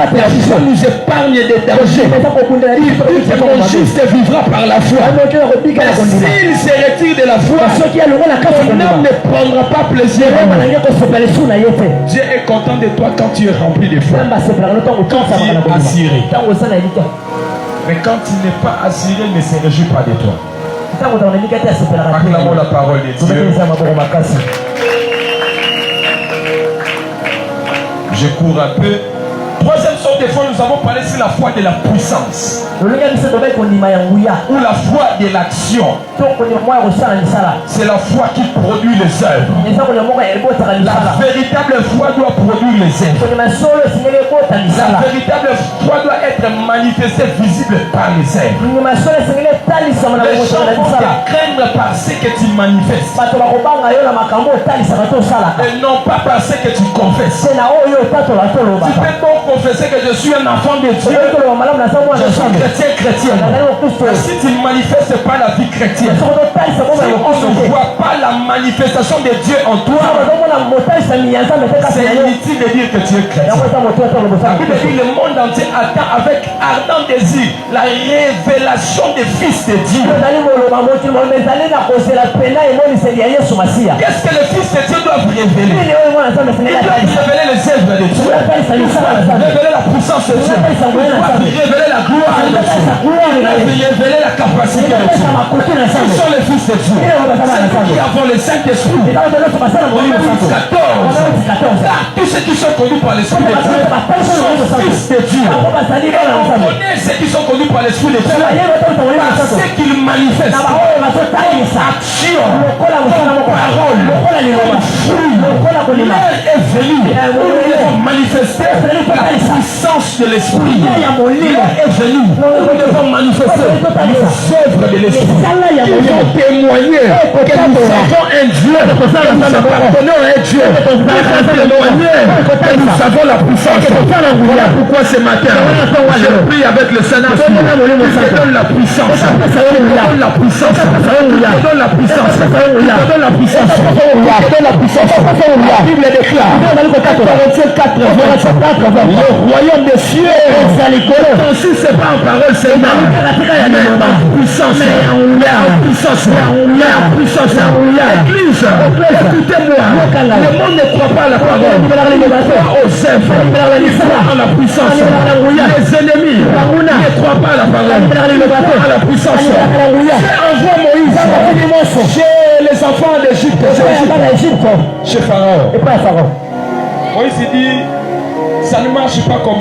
Ça nous épargne des dangers. Mon juste vivra par la foi. S'il se retire de la foi, ton âme ne prendra pas plaisir. Dieu est content de toi quand tu es rempli de foi. Quand tu es assuré. Mais quand tu n'es pas assuré, il ne se réjouit pas de toi. Acclamons la parole de Dieu. Je cours un peu. Troisième sorte de foi, nous avons parlé sur la foi de la puissance. Ou la foi de l'action. C'est la foi qui produit les œuvres. La véritable foi doit produire les œuvres. La véritable foi doit être manifestée, visible par les œuvres. Les gens vont te craindre parce que tu manifestes. Et non pas parce que tu confesses. Tu peux donc confesser que je suis un enfant de Dieu. Je suis chrétien. Si tu ne manifestes pas la vie chrétienne, si on ne voit pas la manifestation de Dieu en toi, c'est inutile de dire que tu es chrétien. La Bible dit le monde entier attend avec ardent désir la révélation des fils de Dieu. Qu'est-ce que le fils de Dieu doit révéler? Il doit révéler les œuvres de Dieu. Révéler la puissance de Dieu. Révéler la gloire de Dieu. Révéler la capacité de Dieu. Qui sont les fils de Dieu? C'est qui avons le Saint-Esprit. Romains 14. Tous ceux qui sont connus par l'Esprit de Dieu sont fils de Dieu. On connaît ceux qui sont connus par l'Esprit de Dieu parce qu'ils manifestent action, parole, fruit. L'heure est venue où ils vont manifester la puissance de l'Esprit. L'heure est venue où nous devons manifester les œuvres de l'Esprit. Ils vont témoigner que nous avons un Dieu, que nous appartenons à un Dieu. Ils vont témoigner que nous avons la puissance. Voilà pourquoi ce matin, je prie avec le Saint-Esprit. Je donne la puissance. Je donne la puissance. Je donne la puissance. Je donne la puissance. Je donne la puissance. La Bible déclare le royaume des cieux consiste c'est pas en parole seulement, mais en puissance. Église, écoutez-moi, le monde ne croit pas à la parole, il croit aux œuvres, il croit à la puissance. Les ennemis ne croient pas à la parole, ils croient à la puissance. Envoie Moïse chez les enfants d'Égypte, chez Pharaon. Moïse dit, ça ne marche pas comme ça.